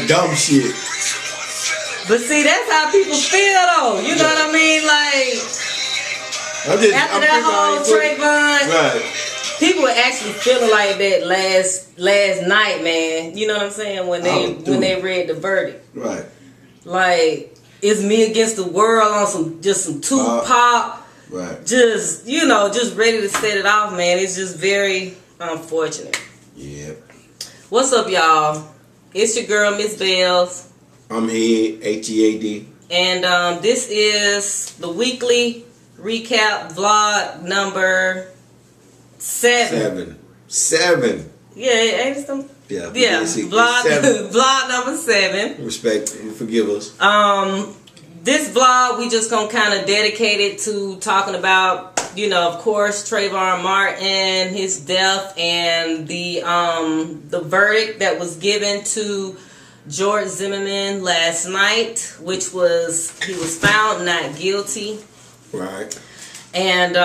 Dumb shit. But see, that's how people feel though. You know what I mean? Like after that whole Trayvon, right. People were actually feeling like that last night, man. You know what I'm saying? When they read the verdict. Right. Like, it's me against the world on some Tupac. Right. Just ready to set it off, man. It's just very unfortunate. Yeah. What's up, y'all? It's your girl, MsBels. I'm here, HEAD. And this is the weekly recap vlog number 7. 7. Yeah, ain't it some? Yeah. Vlog number 7. Respect, forgive us. This vlog we just gonna kind of dedicate it to talking about, of course, Trayvon Martin, his death, and the verdict that was given to George Zimmerman last night, which was he was found not guilty. Right. And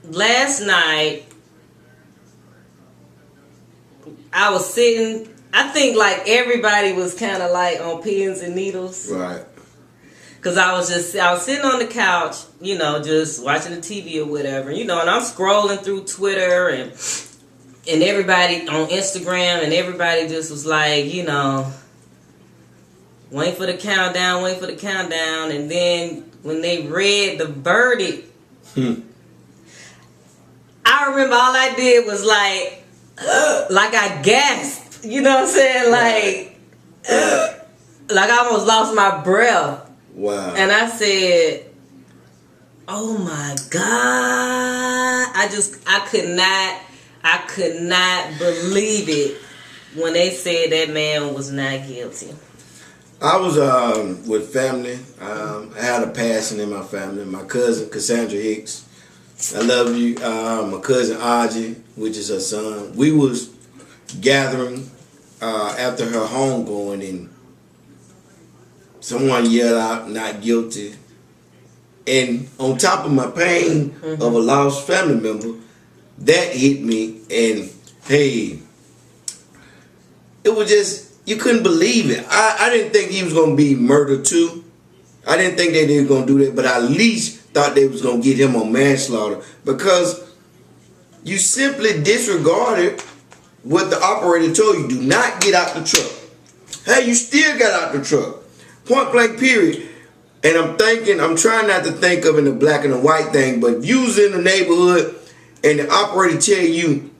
last night I was sitting. I think like everybody was kind of like on pins and needles. Right. Cause I was sitting on the couch, just watching the TV or whatever, and I'm scrolling through Twitter and everybody on Instagram, and everybody just was like, wait for the countdown, and then when they read the verdict, I remember all I did was like I gasped, you know what I'm saying, like I almost lost my breath. Wow. And I said, oh my God. I could not believe it when they said that man was not guilty. I was with family. I had a passing in my family. My cousin, Cassandra Hicks. I love you. My cousin, Audrey, which is her son. We was gathering after her homegoing, and someone yelled out, not guilty. And on top of my pain of a lost family member, that hit me. And hey, it was just, you couldn't believe it. I didn't think he was going to be murdered too. I didn't think they were going to do that, but I at least thought they was going to get him on manslaughter, because you simply disregarded what the operator told you. Do not get out the truck. Hey, you still got out the truck. Point blank, period. And I'm trying not to think of in the black and the white thing, but if you was in the neighborhood and the operator tell you,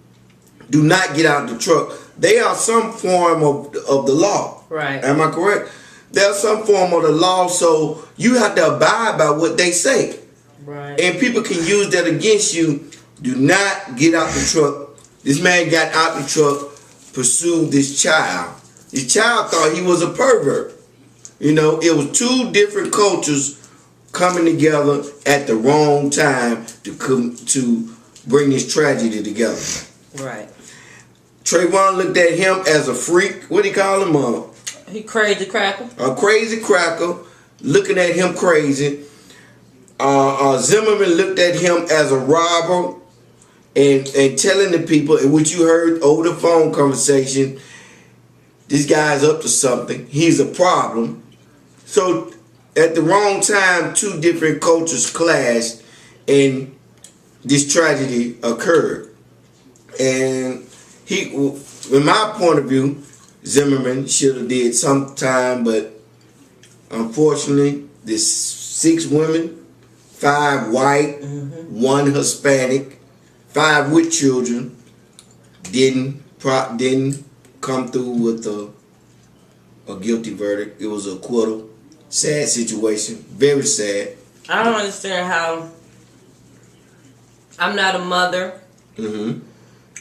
do not get out the truck, they are some form of the law. Right. Am I correct? There's some form of the law, so you have to abide by what they say. Right. And people can use that against you. Do not get out the truck. This man got out the truck, pursued this child. This child thought he was a pervert. It was two different cultures coming together at the wrong time to bring this tragedy together. Right. Trayvon looked at him as a freak. What do you call him? He crazy cracker. A crazy cracker, looking at him crazy. Zimmerman looked at him as a robber and telling the people, in which you heard over the phone conversation, this guy's up to something. He's a problem. So at the wrong time, two different cultures clashed and this tragedy occurred. And in my point of view, Zimmerman should have did some time, but unfortunately, there's 6 women, 5 white, 1 Hispanic, 5 with children, didn't come through with a guilty verdict. It was an acquittal. Sad situation, very sad. I don't understand how. I'm not a mother,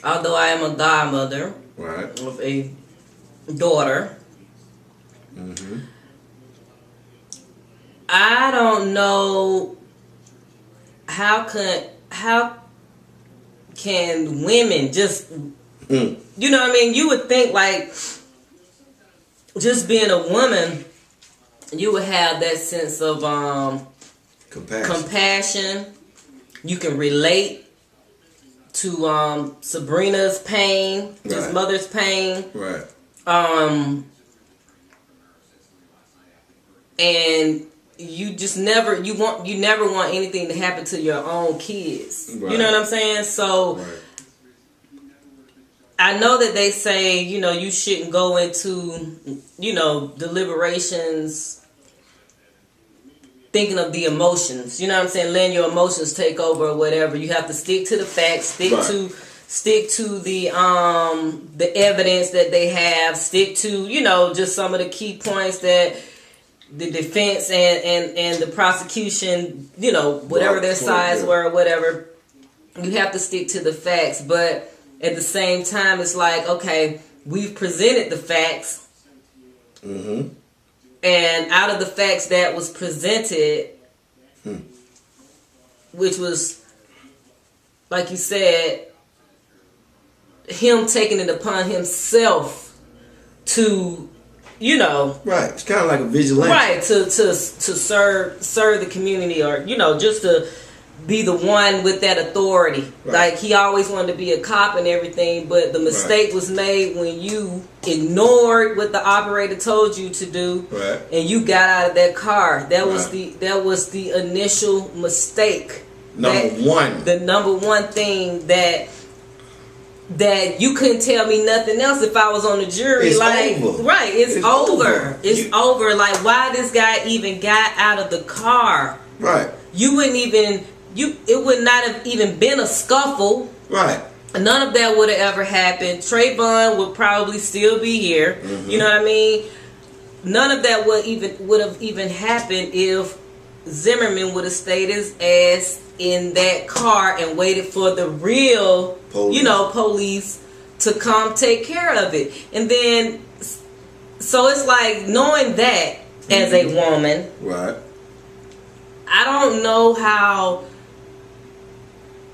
although I am a godmother, right, of a daughter. I don't know how can women just you know what I mean? You would think like just being a woman, you would have that sense of compassion. You can relate to Sabrina's pain, his mother's pain. Right. And you just never want anything to happen to your own kids. Right. You know what I'm saying? So I know that they say, you shouldn't go into, deliberations thinking of the emotions. You know what I'm saying? Letting your emotions take over or whatever. You have to stick to the facts, stick to the evidence that they have, stick to, just some of the key points that the defense and the prosecution, whatever their sides were or whatever. You have to stick to the facts, but at the same time, it's like, okay, we've presented the facts. Mm-hmm. And out of the facts that was presented, which was, like you said, him taking it upon himself to, right. It's kind of like a vigilante, right? To serve the community, or just to be the one with that authority. Right. Like, he always wanted to be a cop and everything, but the mistake was made when you ignored what the operator told you to do, and you got out of that car. That was the initial mistake. The number one thing that you couldn't tell me nothing else if I was on the jury. It's over. Right, it's over. It's over. Like, why this guy even got out of the car? Right. You wouldn't even. It would not have even been a scuffle. Right. None of that would have ever happened. Trayvon would probably still be here. Mm-hmm. You know what I mean? None of that would have even happened if Zimmerman would have stayed his ass in that car and waited for the real police to come take care of it. And then, so it's like, knowing that as a woman, right? I don't know how.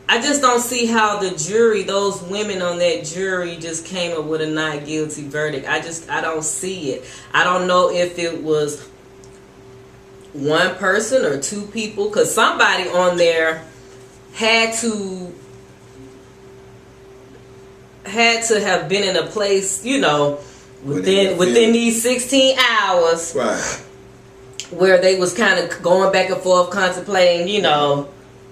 I just don't see how the jury, those women on that jury, just came up with a not guilty verdict. I don't see it. I don't know if it was one person or two people, because somebody on there had to have been in a place, within these 16 hours, right, where they was kind of going back and forth, contemplating,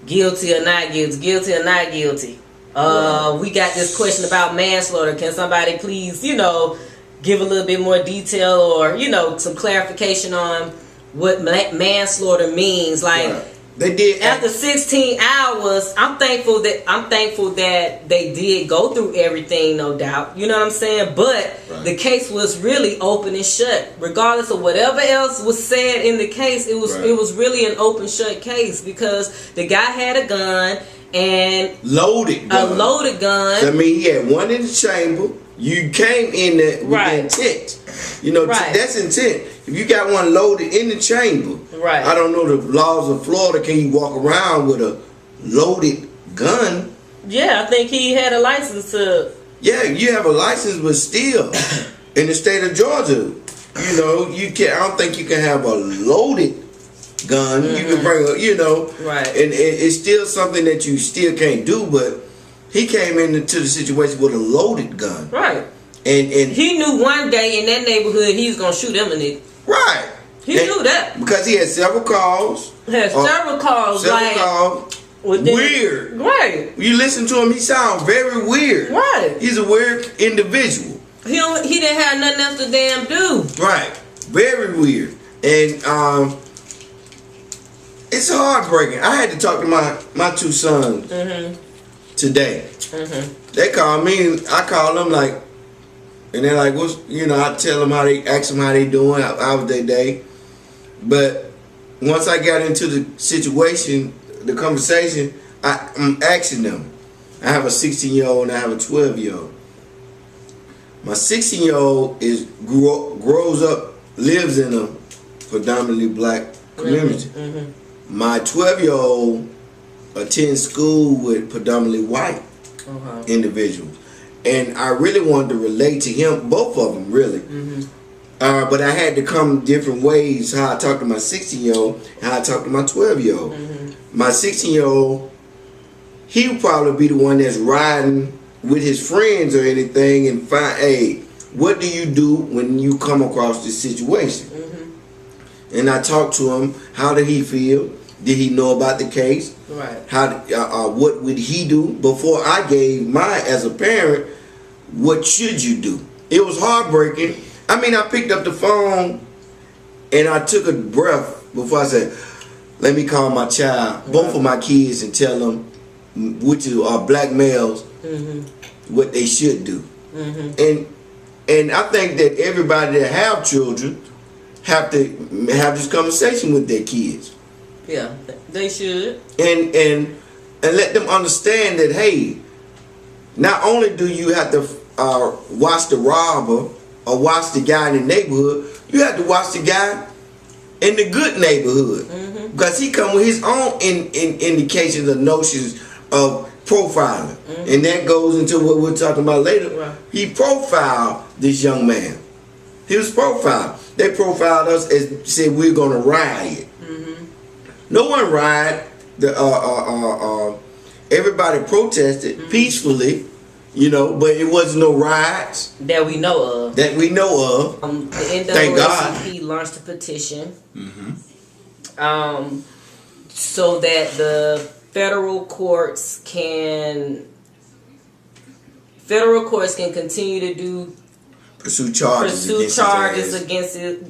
guilty or not guilty, guilty or not guilty. We got this question about manslaughter. Can somebody please, give a little bit more detail, or, some clarification on what manslaughter means? Like, they did after 16 hours. I'm thankful that they did go through everything, no doubt. You know what I'm saying? But the case was really open and shut. Regardless of whatever else was said in the case, it was really an open shut case, because the guy had a gun, and a loaded gun. I mean, he had one in the chamber. You came in there with intent. That's intent. If you got one loaded in the chamber, I don't know the laws of Florida. Can you walk around with a loaded gun? Yeah, I think he had a license to. Yeah, you have a license, but still, in the state of Georgia, you can't. I don't think you can have a loaded gun. Mm-hmm. You can bring and it's still something that you still can't do. But he came into the situation with a loaded gun, right? And he knew one day in that neighborhood he was gonna shoot him in it. Right. He knew that. Because he had several calls. Weird. Right. You listen to him, he sounds very weird. Right. He's a weird individual. He didn't have nothing else to damn do. Right. Very weird. And it's heartbreaking. I had to talk to my two sons today. Mm-hmm. They call me, I call them like, and they're like, what's, I tell them ask them how they doing, how was their day. But once I got into the situation, the conversation, I'm asking them. I have a 16-year-old and I have a 12-year-old. My 16-year-old grows up, lives in a predominantly black community. Mm-hmm. My 12-year-old attends school with predominantly white individuals. And I really wanted to relate to him, both of them, really. Mm-hmm. But I had to come different ways, how I talk to my 16-year-old and how I talk to my 12-year-old. Mm-hmm. My 16-year-old, he would probably be the one that's riding with his friends or anything and find, hey, what do you do when you come across this situation? And I talked to him. How did he feel? Did he know about the case? Right. What would he do? Before I gave my, as a parent, what should you do? It was heartbreaking. I mean, I picked up the phone and I took a breath before I said, let me call my child, both of my kids, and tell them, which are black males, what they should do. And I think that everybody that have children have to have this conversation with their kids. Yeah, they should. And let them understand that, hey, not only do you have to watch the robber or watch the guy in the neighborhood, you have to watch the guy in the good neighborhood. Because he come with his own indications or notions of profiling. And that goes into what we're talking about later. Right. He profiled this young man. He was profiled. They profiled us and said we're gonna riot. No one rioted. Everybody protested peacefully, you know, but it wasn't no riots that we know of. The NAACP launched a petition, so that the federal courts can continue to pursue charges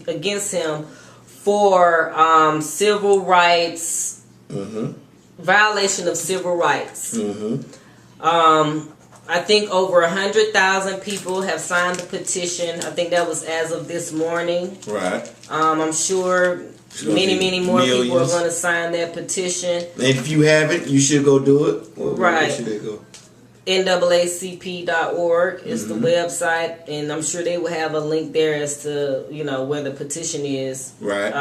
against him for civil rights, violation of civil rights. I think over 100,000 people have signed the petition. I think that was as of this morning. Right. I'm sure many more people are going to sign that petition. And if you haven't, you should go do it. Right. Where should they go? NAACP.org is the website, and I'm sure they will have a link there as to, you know, where the petition is. Right.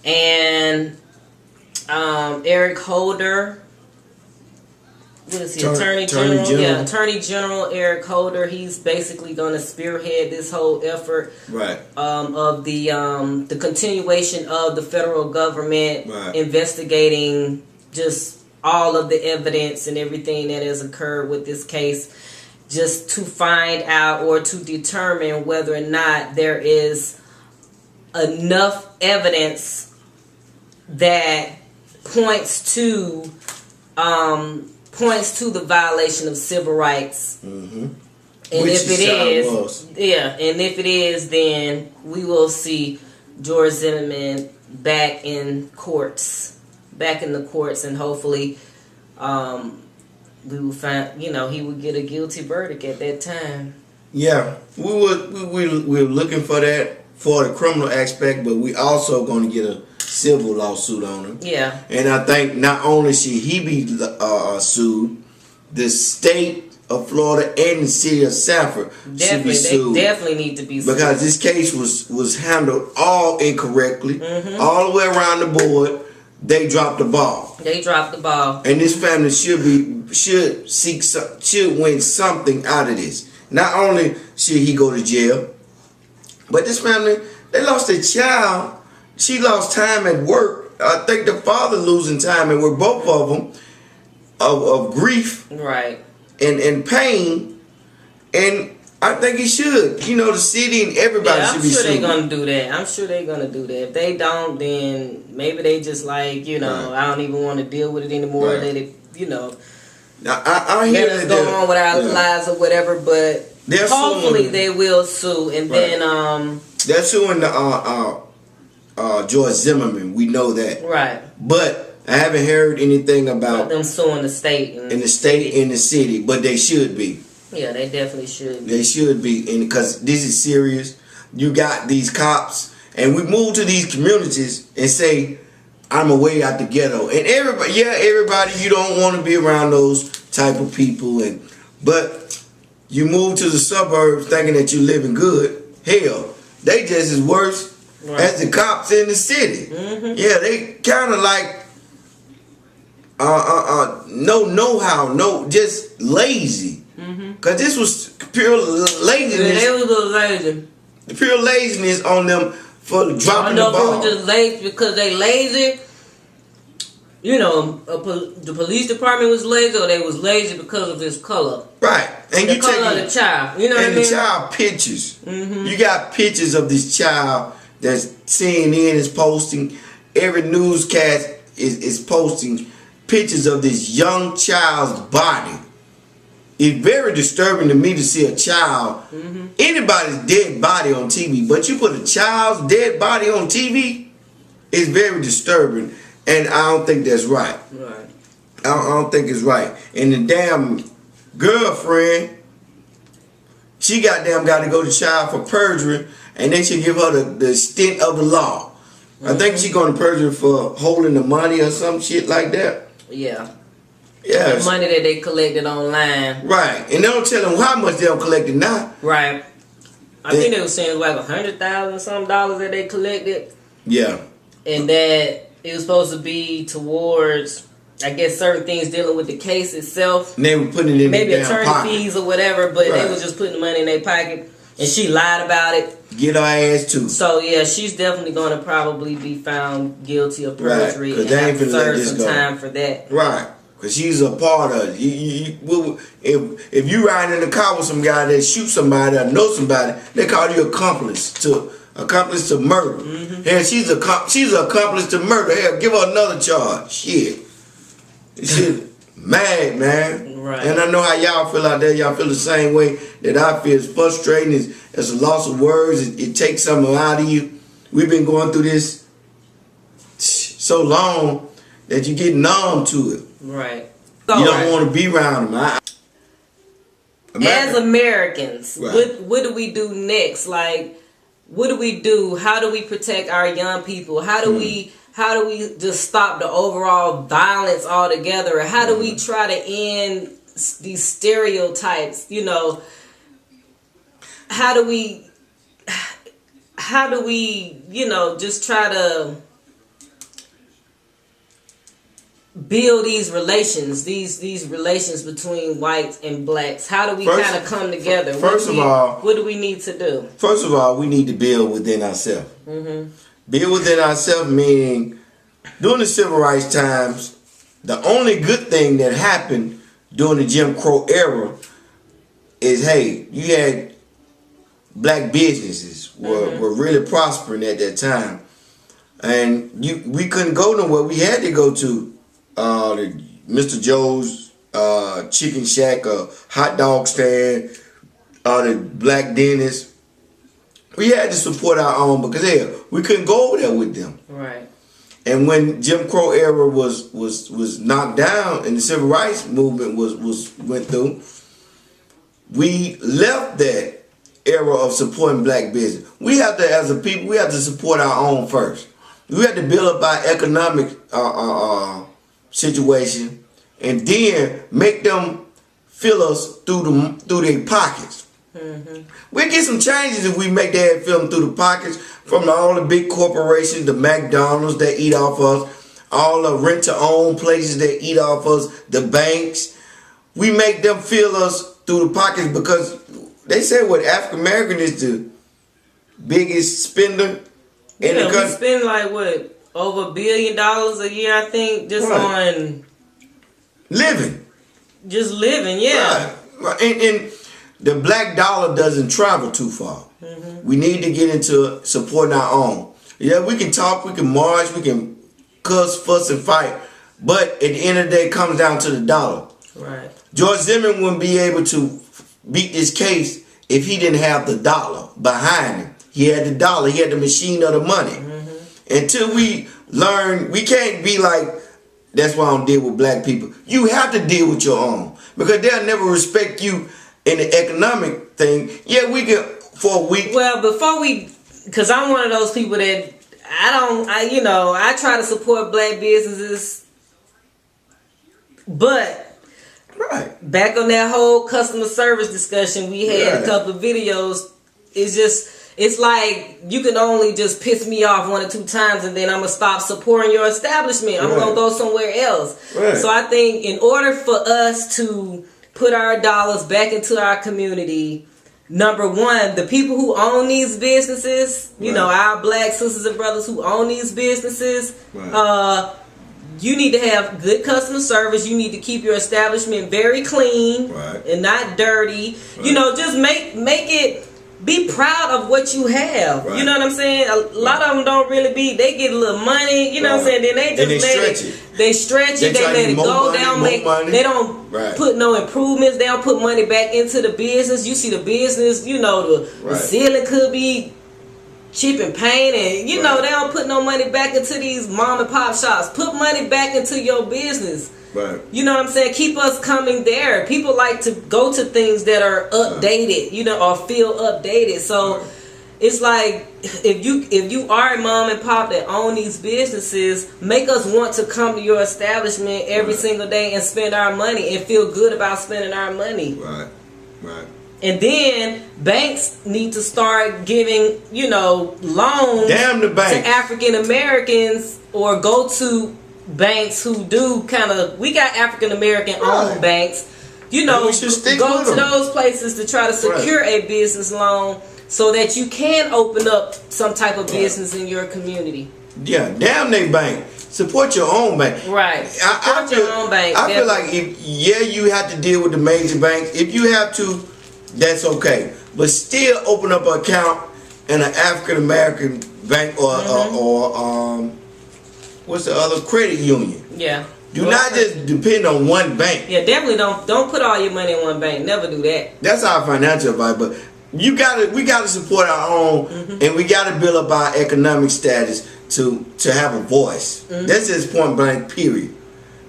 And Eric Holder, what is he? Attorney General? Yeah, Attorney General Eric Holder. He's basically going to spearhead this whole effort, right? Of the continuation of the federal government investigating just all of the evidence and everything that has occurred with this case, just to find out or to determine whether or not there is enough evidence that points to the violation of civil rights. And if it is, then we will see George Zimmerman back in the courts, and hopefully we will find, you know, he would get a guilty verdict at that time. Yeah, we're looking for that for the criminal aspect, but we also going to get a civil lawsuit on him. Yeah. And I think not only should he be sued, the state of Florida and the city of Sanford should be sued. They definitely need to be sued. Because this case was handled all incorrectly, all the way around the board. They dropped the ball. And this family should win something out of this. Not only should he go to jail, but this family, they lost their child. She lost time at work. I think the father losing time at work. Both of them of grief, right, and pain. And I think he should. You know, the city and everybody should be sued. I'm sure they're gonna do that. If they don't, then maybe they just like, you know, I don't even want to deal with it anymore. Let it, you know, I hear let us go on with our lives or whatever. But hopefully they will sue, and then they're suing the George Zimmerman. We know that, right? But I haven't heard anything about them suing the state and the state and the city. But they should be. Yeah, they definitely should. They should be, and because this is serious. You got these cops, and we move to these communities and say, "I'm away out the ghetto," and everybody, you don't want to be around those type of people, but you move to the suburbs thinking that you're living good. Hell, they just as worse as the cops in the city. Yeah, they kind of like no know-how, just lazy. Cause this was pure laziness. They was a little lazy. Pure laziness on them for dropping the ball. I know people just lazy because they lazy, the police department was lazy, or they was lazy because of his color. Right. And the you color of the child. You know what I mean? And the child pictures. You got pictures of this child that's CNN is posting. Every newscast is posting pictures of this young child's body. It's very disturbing to me to see a child, anybody's dead body on TV, but you put a child's dead body on TV, it's very disturbing. And I don't think that's right. Right. I don't think it's right. And the damn girlfriend, she goddamn got to go to trial for perjury, and they should give her the extent of the law. I think she's going to perjury for holding the money or some shit like that. Yeah. Yeah. The money that they collected online. Right. And they don't tell them how much they don't collect it now. Right. I think they were saying like $100,000 some dollars that they collected. Yeah. And that it was supposed to be towards, I guess, certain things dealing with the case itself. And they were putting it in maybe their attorney pocket. fees or whatever, but Right. they was just putting the money in their pocket. And she lied about it. Get her ass too. So yeah, she's definitely going to probably be found guilty of perjury, Right, and they ain't have to finna let serve this some go. time for that. Right. Because she's a part of it. If you riding in the car with some guy that shoot somebody or know somebody, they call you accomplice to murder. Hell, she's an accomplice to murder. Hell, give her another charge. Shit. Shit. Mad, man. Right. And I know how y'all feel out there. Y'all feel the same way that I feel. It's frustrating. It's a loss of words. It takes something out of you. We've been going through this so long that you get numb to it. Right. You don't want to be around them. As Americans, right. what do we do next? Like, what do we do? How do we protect our young people? How do we just stop the overall violence altogether? How do we try to end these stereotypes? You know, how do we just try to build these relations between whites and blacks? How do we kind of come together? What do we need to do? First of all, we need to build within ourselves. Build within ourselves meaning during the civil rights times, the only good thing that happened during the Jim Crow era is, hey, you had black businesses were really prospering at that time. And we couldn't go nowhere. We had to go to Mr. Joe's chicken shack, hot dog stand, the black dentist. We had to support our own because hell, we couldn't go over there with them. Right. And when Jim Crow era was knocked down and the civil rights movement went through, we left that era of supporting black business. We have to, as a people, we have to support our own first. We have to build up our economic situation, and then make them feel us through their pockets. We get some changes if we make that feel them through the pockets from all the big corporations, the McDonald's that eat off us, all the rent-to-own places that eat off us, the banks. We make them feel us through the pockets because they say what African American is the biggest spender in the country. We spend like what? Over $1 billion a year, I think, just on living. Just living, yeah. Right. And the black dollar doesn't travel too far. We need to get into supporting our own. Yeah, we can talk, we can march, we can cuss, fuss, and fight, but at the end of the day, it comes down to the dollar. Right. George Zimmerman wouldn't be able to beat this case if he didn't have the dollar behind him. He had the dollar, he had the machine of the money. Until we learn, we can't be like, that's why I don't deal with black people. You have to deal with your own. Because they'll never respect you in the economic thing. Yeah, we can, for a week. Well, because I'm one of those people that I try to support black businesses. But, back on that whole customer service discussion we had a couple of videos, it's like you can only just piss me off 1 or 2 times and then I'm going to stop supporting your establishment. I'm going to go somewhere else. So I think in order for us to put our dollars back into our community, number one, the people who own these businesses, you know, our black sisters and brothers who own these businesses, you need to have good customer service. You need to keep your establishment very clean and not dirty. You know, just make it. Be proud of what you have. You know what I'm saying? A lot of them don't really be. They get a little money. You know what I'm saying? Then they just They stretch it. They let it go. They don't put no improvements. They don't put money back into the business. You see the business. You know the ceiling could be chip and paint, and you know they don't put no money back into these mom and pop shops. Put money back into your business. You know what I'm saying? Keep us coming there. People like to go to things that are updated, you know, or feel updated. So it's like if you are a mom and pop that own these businesses, make us want to come to your establishment every single day and spend our money and feel good about spending our money. And then banks need to start giving, you know, loans to African Americans, or go to banks who do kind of. We got African American owned banks, you know. Go to those places to try to secure a business loan so that you can open up some type of business in your community. Yeah, damn they bank. Support your own bank. Support your own bank. I feel like you have to deal with the major banks. If you have to, that's okay. But still open up an account in an African American bank or what's the other, credit union. Do not just depend on one bank. Definitely don't put all your money in one bank. Never do that. That's our financial advice. But we gotta support our own, and we gotta build up our economic status to have a voice. That's just point blank. Period.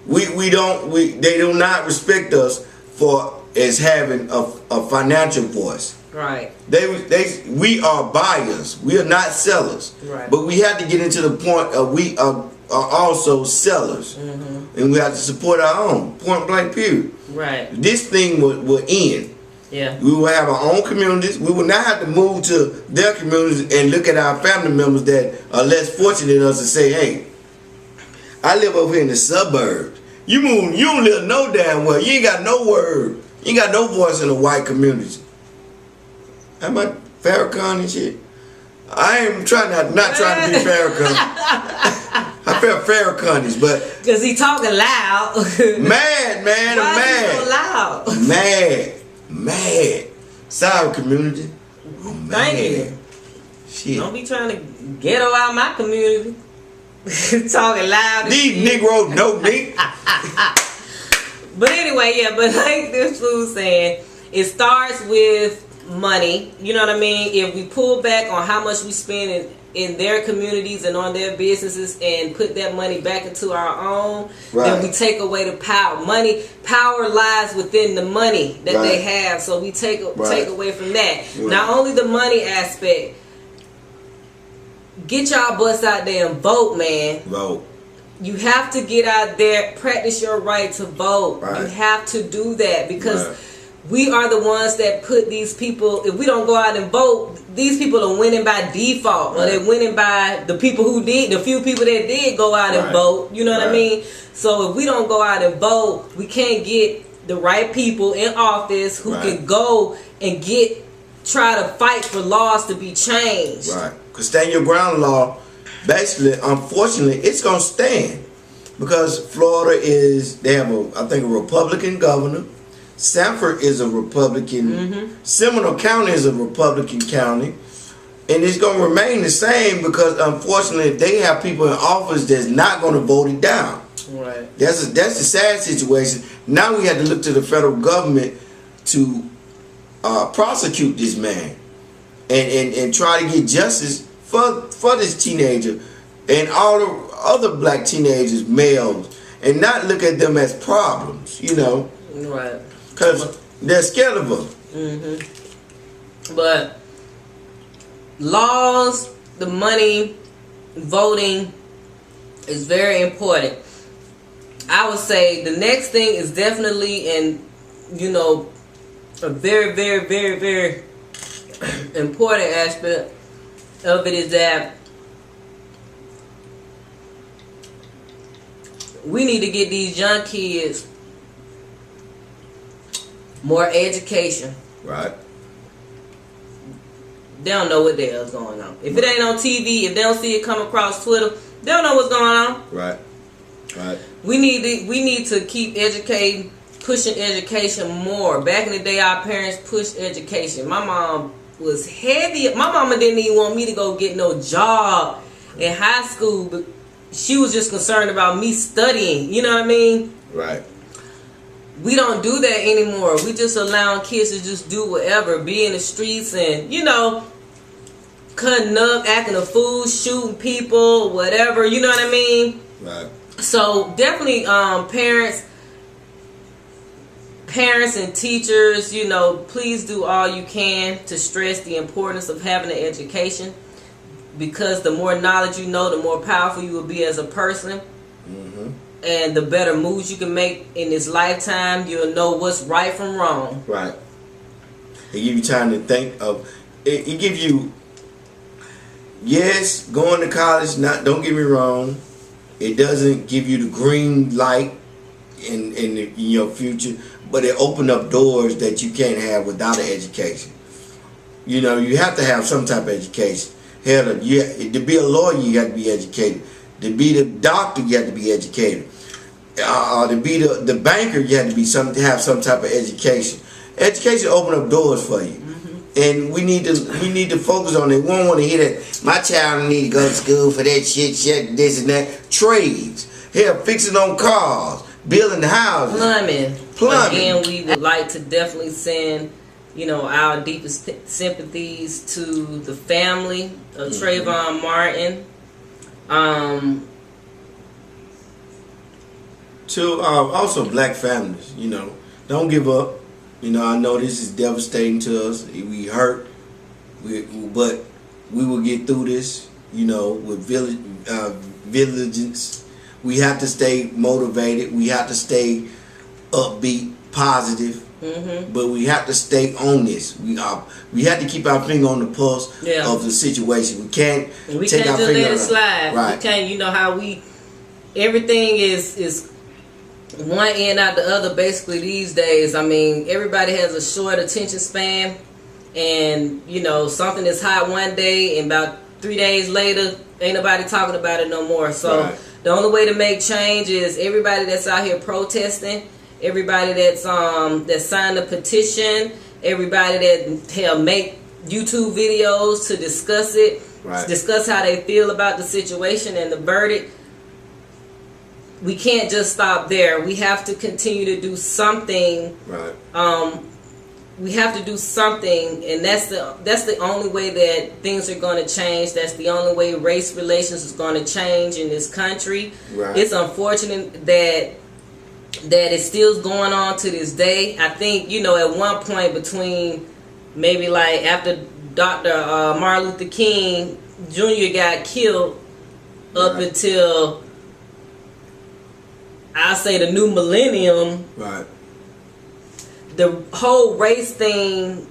They do not respect us for as having a financial voice. We are buyers. We are not sellers. But we have to get into the point of we are also sellers, and we have to support our own. Point blank. Period. This thing will end. We will have our own communities. We will not have to move to their communities and look at our family members that are less fortunate than us and say, "Hey, I live over here in the suburbs. You don't live no damn well. You ain't got no word. You ain't got no voice in the white communities." How about Farrakhan and shit? I am not trying to be Farrakhan. I feel Farrakhan, but because he talking loud. Mad, man. I'm mad. So loud? Mad. Sorry, community. Thank you. Shit. Don't be trying to ghetto out my community. Talking loud. These Negroes know me. But anyway, but like this fool saying, it starts with money. You know what I mean? If we pull back on how much we spend in their communities and on their businesses and put that money back into our own, then we take away the power. Power lies within the money that they have, so we take away from that. Not only the money aspect, get y'all butts out there and vote, man. Vote. You have to get out there, practice your right to vote. You have to do that because we are the ones that put these people. If we don't go out and vote, these people are winning by default, or they're winning by the people who did, the few people that did go out and vote. You know what I mean? So if we don't go out and vote, we can't get the right people in office who can go and try to fight for laws to be changed. Because stand your ground law, basically, unfortunately, it's going to stand. Because Florida they have I think a Republican governor. Sanford is a Republican. Seminole County is a Republican county. And it's going to remain the same because, unfortunately, they have people in office that's not going to vote it down. That's the sad situation. Now we have to look to the federal government to prosecute this man and try to get justice for this teenager and all the other black teenagers, males, and not look at them as problems, you know. Because they're scared of them. But laws, the money, voting is very important. I would say the next thing is definitely, and you know, a very, very, very, very important aspect of it is that we need to get these young kids more education. They don't know what the hell's going on. If it ain't on TV, if they don't see it come across Twitter, they don't know what's going on. Right. We need to keep educating, pushing education more. Back in the day, our parents pushed education. My mom was heavy. My mama didn't even want me to go get no job in high school, but she was just concerned about me studying. You know what I mean? Right. We don't do that anymore. We just allowing kids to just do whatever, be in the streets and, cutting up, acting a fool, shooting people, whatever. You know what I mean? Right. So definitely, parents and teachers, please do all you can to stress the importance of having an education, because the more knowledge you know, the more powerful you will be as a person. Mm-hmm. And the better moves you can make in this lifetime. You'll know what's right from wrong. Right. It gives you time to think of. It gives you. Yes, going to college. Don't get me wrong. It doesn't give you the green light in your future, but it opened up doors that you can't have without an education. You have to have some type of education. Hell, to be a lawyer, you have to be educated. To be the doctor, you have to be educated. To be the banker, you have to have some type of education. Education open up doors for you, and we need to focus on it. We don't want to hear that my child need to go to school for that shit, this and that. Trades, hell, fixing on cars, building houses, plumbing. Again, we would like to definitely send, our deepest sympathies to the family of Trayvon Martin. To also black families, don't give up. I know this is devastating to us. We hurt, but we will get through this. With vigilance. We have to stay motivated. We have to stay upbeat, positive. Mm-hmm. But we have to stay on this. We have to keep our finger on the pulse of the situation. We can't take our finger let it slide. Right. We can't. How everything is one end out the other basically these days. I mean, everybody has a short attention span, and something is hot one day and about 3 days later ain't nobody talking about it no more. So the only way to make change is everybody that's out here protesting, everybody that's signed a petition, everybody that make YouTube videos to discuss it, discuss how they feel about the situation and the verdict. We can't just stop there. We have to continue to do something. Right. We have to do something, and that's the only way that things are going to change. That's the only way race relations is going to change in this country. Right. It's unfortunate that it's still going on to this day. I think at one point between maybe like after Dr. Martin Luther King Jr. got killed up until I say the new millennium. Right. The whole race thing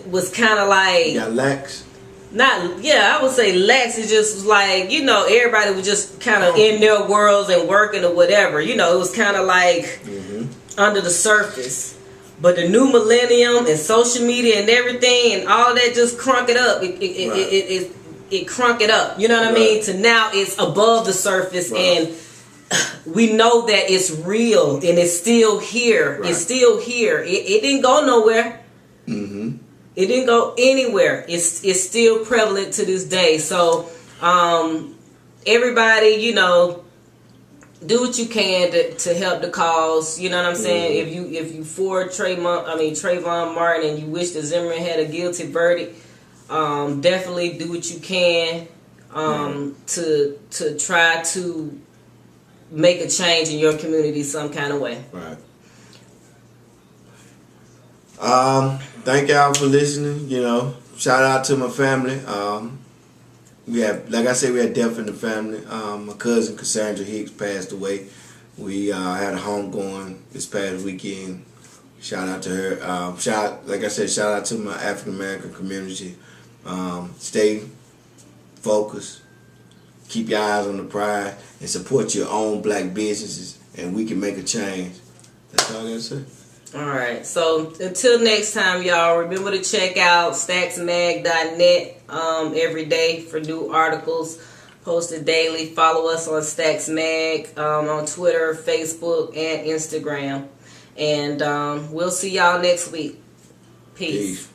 was kind of like got lax. I would say lax. It just was like everybody was just kind of in their worlds and working or whatever. It was kind of like under the surface. But the new millennium and social media and everything and all that just crunk it up. It crunk it up. You know what I mean? To now it's above the surface and we know that it's real and it's still here. Right. It's still here. It didn't go nowhere. Mm-hmm. It didn't go anywhere. It's still prevalent to this day. So everybody, do what you can to help the cause. You know what I'm saying? Mm-hmm. If you for Trayvon Martin and you wish that Zimmerman had a guilty verdict, definitely do what you can to try to make a change in your community some kind of way. Right. Thank y'all for listening. Shout out to my family. We had death in the family. My cousin Cassandra Hicks passed away. We had a homegoing this past weekend. Shout out to her. Shout out to my African American community. Stay focused. Keep your eyes on the prize and support your own black businesses, and we can make a change. That's all I gotta say. All right. So until next time, y'all, remember to check out stacksmag.net every day for new articles. posted daily. Follow us on Stacks Mag on Twitter, Facebook, and Instagram. And we'll see y'all next week. Peace.